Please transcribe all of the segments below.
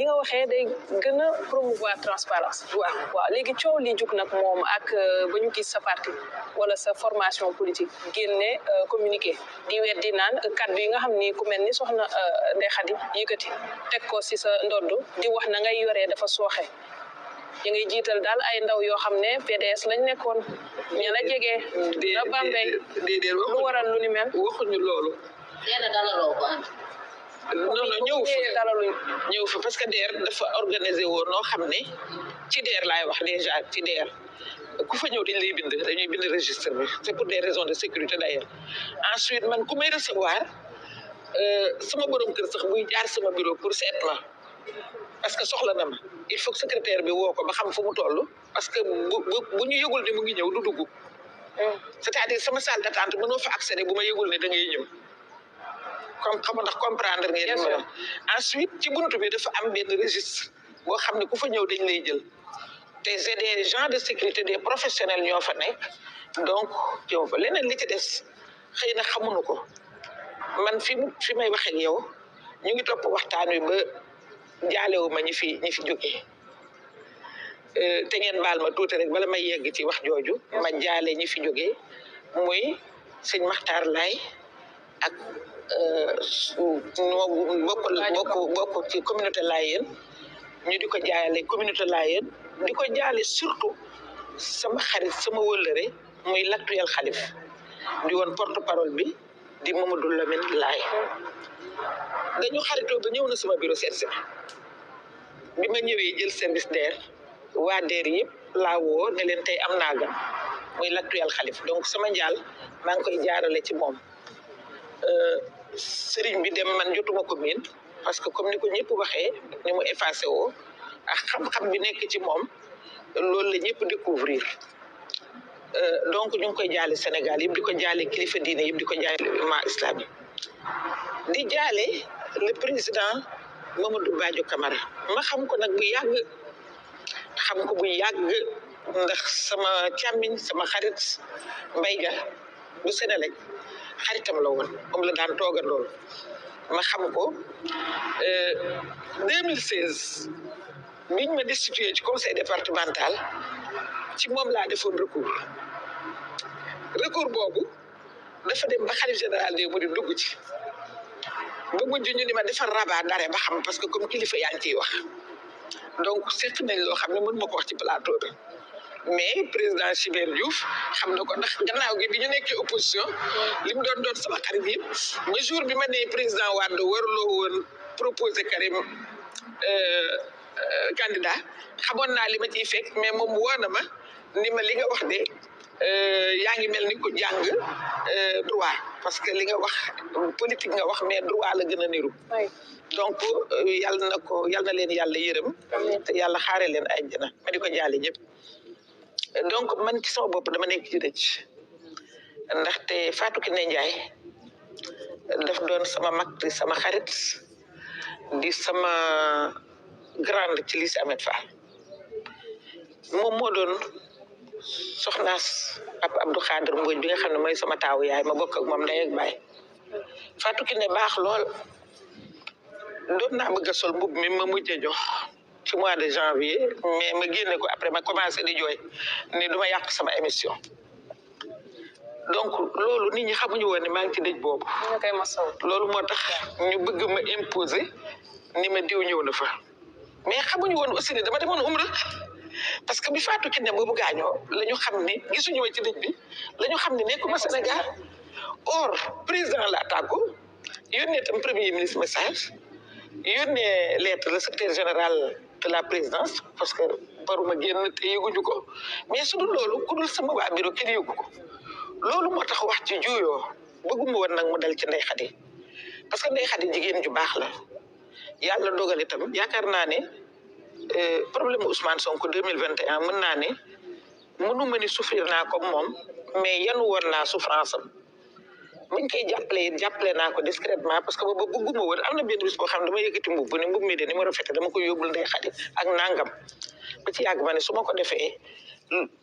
ñi nga waxee day gën a promouvoir transparence waaw léegi coow li jug nag moom ak ba ñu gis sa parti wala sa formation politique génne communiqué di weddi naan kaddu yi nga xam ni ku mel ni soxna Ndeye Khady yëkkati teg ko si sa ndodd di wax na ngay yoree dafa sooxe yi ngay jiital daal ay ndaw yoo xam ne PDS lañ nekkoon ña la jege na Bambey lu waral lu ni mel waxuñu loolu dalaloo ko non ñëw fa parce que DER dafa organisé woon noo xam ne ci DER laay wax déjà ci DER ku fa ñëw dañuy bind registre bi c'est pour des raisons de sécurité d'ailleurs ensuite man ku may recevoir sama borom kër sax buy jaar sama bureau pour seet ma parce que soxla na ma il faut que secrétaire bi woo ko ba xam fu mu toll parce que bu ñu yëgul ne mu ngi ñëw du dugg c'est-à-dire sama salle d'attente mënoo fa accéder bu ma yëgul ne da ngay ñëw comme xam ndax comprendre ngeen ma ensuite ci buntu bi dafa am benn registre boo xam ne ku fa ñëw dañ lay jël te c'est des gens de sécurité des professionnels ñoo fa nekk donc yow fa leneen li ci des xëy na xamuñu ko man fi may wax ak yow ñu ngi topp waxtaan wi ba jaalewu ma ñi fi jógee te ngeen baal ma tuuti rek bala may yegg ci wax jooju ma jaale ñi fi jógee muy sëñ Maxtaar Laay ak bokk ci communauté Layène ñu di ko jaale communauté Layène di ko jaale surtout sama xarit sama wëllëre muy l'actuel xalif di woon porte-parole bi di Mamadou Lamine Laye dañu xaritoo ba ñëw na sama bureau seet si bi ma ñëwee jël service DER waa DER yëpp laa woo ne leen tey am naa gan muy l'actuel xalif donc sama njaal maa ngi koy jaarale ci moom sëriñ bi dem man jotuma ko miin parce que comme ni ko ñëpp waxee ni mu effacé woo ak xam-xam bi nekk ci moom loolu la ñëpp découvrir donc ñu ngi koy jaale Sénégal yëpp di ko jaale kilifa diine yëpp di ko jaale umma islamique di jaale le président Mamadou Badio Camara ma xam ko nag bu yàgg ndax sama càmmiñ sama xarit mbayga bu Sénélec xaritam la woon moom la daan toogandool ma xam ko 2016 biñ ma destitué ci conseil départemental ci moom laa defoon recours boobu dafa dem ba xalif général de Mourides dugg ci ba mujj ñu ni ma defar rabat d'arrêt ba xam parce que comme kilifa yaa ngi ciy wax donc seq nañ loo xam ne mën ma ko wax ci plateau bi mais président Chibert Diouf xam na ko ndax gannaaw gi bi ñu nekkee opposition li mu doon sama xarit yëpp ba jour bi ma nee président Wade waruloo woon proposer Karim candidat xamoon naa li ma ciy fekk mais moom woo na ma ni ma li nga wax de yaa ngi mel ni ko jàng droit parce que li nga wax politique nga wax mais droit la gën a niru donc yal na leen yàlla yërëm te yàlla xaare leen àjjana ma di ko jaale ñëpp donc man ci sama bopp dama nekk ci dëj ndaxte Fatou Kiné Ndiaye daf doon sama mag di sama xarit di sama grande ci lycée Ahmed Fall moom moo doon soxnaas Papa Abdou Khader Mbodj bi nga xam ne mooy sama taawu yaay ma bokk ak moom ndey ak baay Fatou Kiné baax lool doon naa bëgg a sol mbubb mi ma mujj a jox ci mois de janvier mais ma génne ko après ma commencé di jooy ni duma yàq sama émission donc loolu nit ñi xamuñu woon ne maa ngi ci dëj boobu loolu moo tax ñu bëgg ma imposer ni ma diw ñëw na fa mais xamuñu woon aussi ne dama demoon umra parce que bi Fatou Kiné boobu gaañoo la ñu xam ne gisuñu ma ci dëj bi la ñu xam ne nekkuma Sénégal or président la tàggu yónnee tam premier ministre message yónnee lettre le secrétaire général de la présidence parce que baruma génn te yëguñu ko mais su dul loolu ku dul sama waa bureau kenn yëgu ko loolu moo tax wax ci juuyoo bëgguma woon nag mu dal ci Ndeye Khady parce que Ndeye Khady jigéen ju baax la yàlla dogal itam yaakaar naa ne problème Ousmane Sonko 2021 mën naa ne mënuma ni souffrir naa comme moom mais yanu woon naa souffrance am buñ koy jàppale naa ko discrètement parce que booba bëgguma woon am na benn bis boo xam ne dama yëkkati mbubb ni mbubb mi de ni ma rafete dama koy yóbbul Ndeye Khady ak nangam ba ci yàgg ma ne su ma ko defee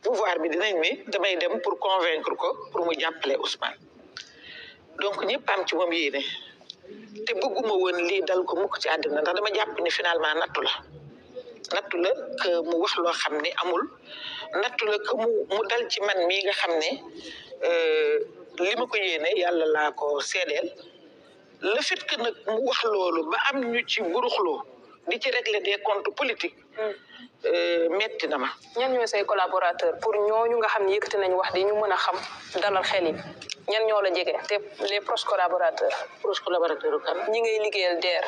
pouvoir bi dinañ ni damay dem pour convaincre ko pour mu jàppale Ousmane donc ñëpp am ci moom yéene te bëgguma woon lii dal ko mukk ci àddina ndax dama jàpp ni finalement nattu la que mu wax loo xam ne amul nattu la que mu dal ci man mii nga xam ne li ma ko yéene yàlla laa ko seedeel le fait que nag mu wax loolu ba am ñu ci buruxloo di ci régler des comptes politiques metti na ma. ñan ñoo say collaborateur pour ñooñu nga xam ne yëkkati nañ wax di ñu mën a xam dalal xel yi ñan ñoo la jege te les proches collaborateurs. proche collaborateur kan. ñi ngay liggéeyal DER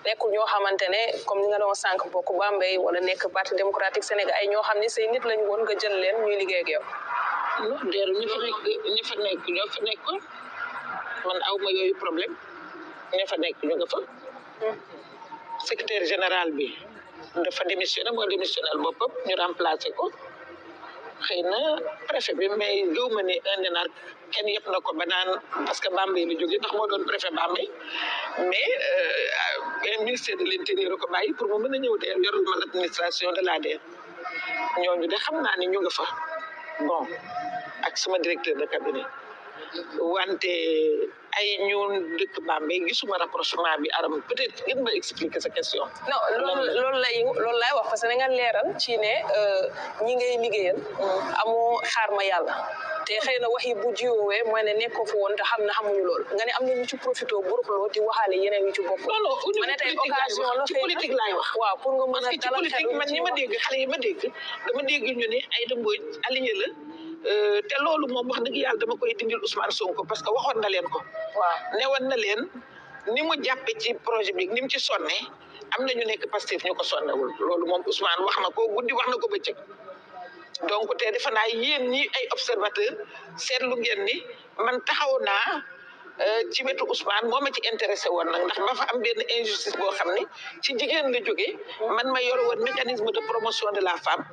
nekkul ñoo xamante ne comme ni nga doon sànq bokk Bambey wala nekk parti démocratique Sénégal ay ñoo xam ne say nit lañu woon nga jël leen ñuy liggéey ak yow. non DER ñi fa nekk ñoo fa nekk man aw ma yooyu problème ña fa nekk ñu nga fa. secrétaire général bi dafa démissionné moo démissionnel boppam ñu remplacé ko xëy na préfet bi mais gëw ma ne un énarque kenn yëpp na ko ba naan parce que Bambey la jógee ndax moo doon préfet Bambey mais ministère de l'intérieur ko bàyyi pour mu mën a ñëw DER yorul ma l'administration de la DER ñooñu de xam naa ne ñu nga fa bon ak sama directeur de cabinet wante ay ñun dëkk Bambey gisuma rapprochement bi aram peut-être ngeen ma expliquer sa question. non loolu lay wax parce que da nga leeral ci ne ñi ngay liggéeyal amoo xaar ma yàlla te xëy na wax yi bu jiwoowee mooy ne nekkoo fa woon te xam na xamuñu loolu nga ne am na ñu ci profité buruxloo di waxaale yeneen yu ci bokk. non ma ne tey occasion la ci politique laay wax. waaw pour nga mën a parce que ci politique man ñi ma dégg xale yi ma dégg dama dégg ñu ne Aïda Mbodj allié la te loolu moom wax dëgg yàlla dama koy dindil Ousmane Sonko parce que waxoon na leen ko. waaw newoon na leen ni mu jàppe ci projet bi ni mu ci sonne am na ñu nekk Pastef ñu ko sonnewul loolu moom Ousmane wax na ko guddi wax na ko bëccëg donc te defe naa yéen ñi ay observateur seetlu ngeen ni man taxaw naa ci wetu Ousmane moo ma ci intéressé woon nag ndax ba fa am benn injustice boo xam ne ci jigéen la jógee man ma yor woon mécanisme de promotion de la femme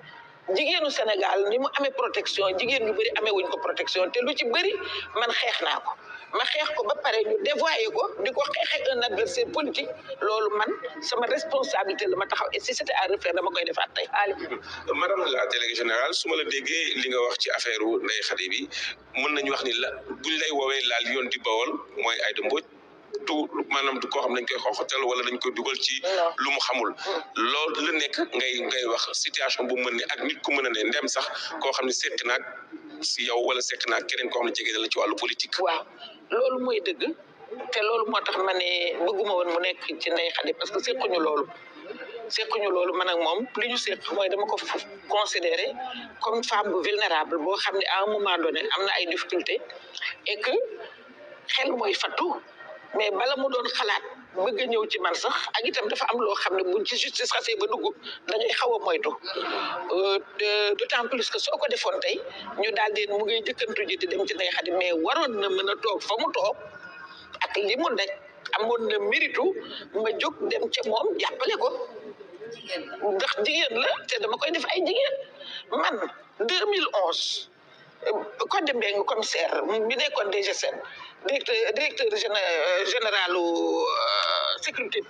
jigéenu Sénégal ni mu amee protection jigéen ñu bëri amee wuñ ko protection te lu ci bëri man xeex naa ko ma xeex ko ba pare ñu dévoyé ko di ko xeexee un adversaire politique loolu man sama responsabilité la ma taxaw et si c'était à refaire dama koy defaat tey. madame la déléguée générale su ma la déggee li nga wax ci affaire Ndeye Khady bi mën nañu wax ni la buñ lay woowee laal yoon di Bawol mooy Aïda Mbodj maanaam du koo xam dañ koy xooxatal wala dañ koy dugal ci lu mu xamul loolu la nekk ngay wax situation bu mën ne ak nit ku mën a ne ndem sax koo xam ne sekk naag si yow wala sekk naag keneen koo xam ne jege na la ci wàllu politique. waaw loolu mooy dëgg te loolu moo tax ma ne bëgguma woon mu nekk ci Ndeye Khady parce que sekkuñu loolu man ak moom li ñu sekk mooy dama ko considéré comme femme bu vulnérable boo xam ne à un moment donné am na ay difficultés et que xel mooy fattu mais bala mu doon xalaat bëgg a ñëw ci man sax ak itam dafa am loo xam ne buñ ci justice xasee ba dugg da ngay xaw a moytu d'autant plus que soo ko defoon tey ñu daal di mu ngay jëkkantu ji di dem ci Ndeye Khady mais waroon na mën a toog fa mu toog ak li mu nekk amoon na méritu ma jóg dem ca moom jàppale ko ndax jigéen la te dama koy def ay jigéen man 2011 Codé Mbengue commissaire bi nekkoon DGSN directeur général sécurité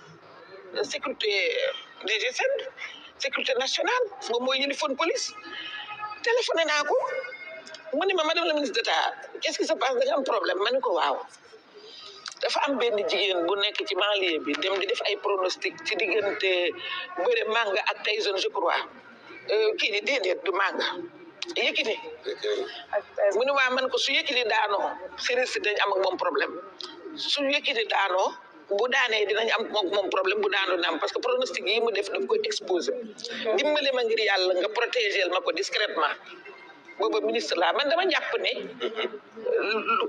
DGSN sécurité nationale moom mooy yilifoon police téléphoné naa ko mu ne ma madame la ministre d'État qu'est-ce qui se passe da nga am problème ma ne ko waaw dafa am benn jigéen bu nekk ci banlieue bi dem di def ay pronostic ci diggante bëre Manga ak Tyson je crois kii di déedéet du Manga Yékini mu ne waa man ko su Yékini daanoo séeréer si dañ am ak moom problème su Yékini daanoo bu daanee dinañ am moom problème bu daanoo na am parce que pronostic yi mu def daf koy exposé dimbale ma ngir yàlla nga protégel ma ko discrètement booba ministre la man dama jàpp ne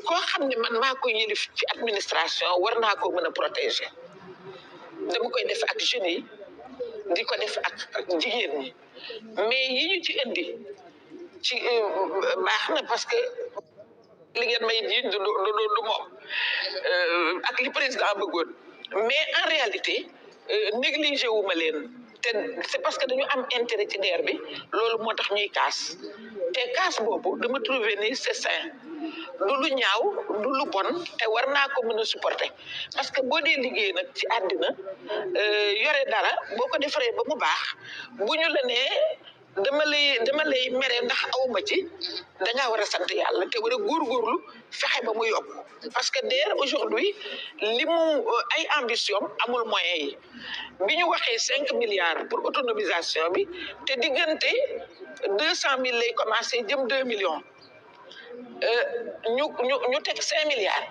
koo xam ne man maa koy yilif ci administration war naa ko mën a protéger dama koy def ak jeunes yi di ko def ak jigéen ñi mais yi ñu ci indi ci baax na parce que li ngeen may jiiñ du moom ak li président bëggoon mais en réalité négligé wu ma leen te c'est parce que dañu am intérêt ci DER bi loolu moo tax ñuy kaas te kaas boobu dama trouver ni c'est sain du lu ñaaw du lu bon te war naa ko mën a supporter parce que boo dee liggéey nag ci àddina yore dara boo ko defaree ba mu baax bu ñu la nee dama lay mere ndax awma ci da ngaa war a sant yàlla te war a góorgóorlu fexe ba mu yokk parce que DER aujourd'hui li mu ay ambition amul moyen yi bi ñu waxee 5 milliards pour autonomisation bi te diggante 200 000 lay commencé jëm 2 millions ñu teg 5 milliards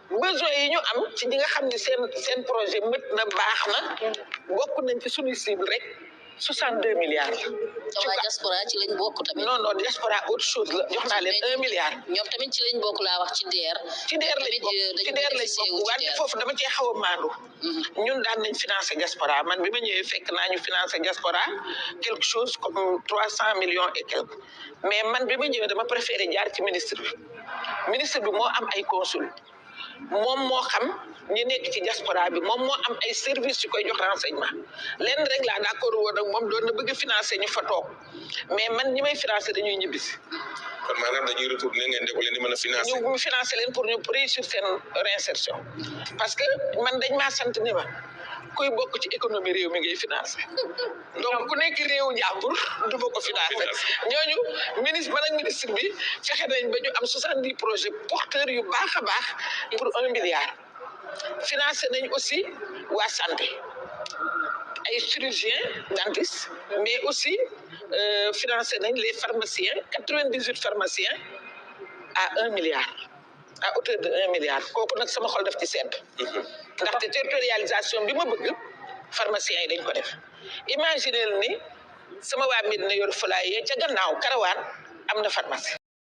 besoin yi ñu am ci ñi nga xam ne seen projet mët na baax na bokk nañ ci suñu cible rek 62 milliards la. waa diaspora ci lañ bokk tamit. non diaspora autre chose la jox naa leen 1 milliard. ñoom tamit ci lañ bokk laa wax ci DER. ci DER lañ bokk wante foofu dama cee xaw a maandu. ñun daan nañ financer diaspora man bi ma ñëwee fekk naa ñu financer diaspora quelque chose comme 300 millions et quelques mais man bi ma ñëwee dama préféré jaar ci ministre bi moo am ay consul moom moo xam ñi nekk ci diaspora bi moom moo am ay services yu koy jox renseignement lenn rek laa d'accord woon ak moom doon na bëgg financer ñu fa toog mais man ñi may financer dañuy ñibbisi. kon maanaam dañuy retourner ngeen déglu leen di mën a financer. ñu financer leen pour ñu réussir seen réinsertion parce que man dañ maa sant ni ma kuy bokk ci économie réew mi ngay financer donc ku nekk réewu njàmbur du ma ko financer ñooñu ministre bi fexe nañ ba ñu am 70 projets porteurs yu baax a baax pour 1 milliard. financé nañ aussi waa santé ay chirurgiens dentistes mais aussi financé nañ les pharmaciens 98 pharmaciens à 1 milliard à hauteur de 1 milliard kooku nag sama xol daf ci sedd ndaxte territorialisation bi ma bëgg pharmaciens yi dañ ko def imaginez ni sama waa Médina Yoro Fulaye ca gannaaw Karawaan am na pharmacie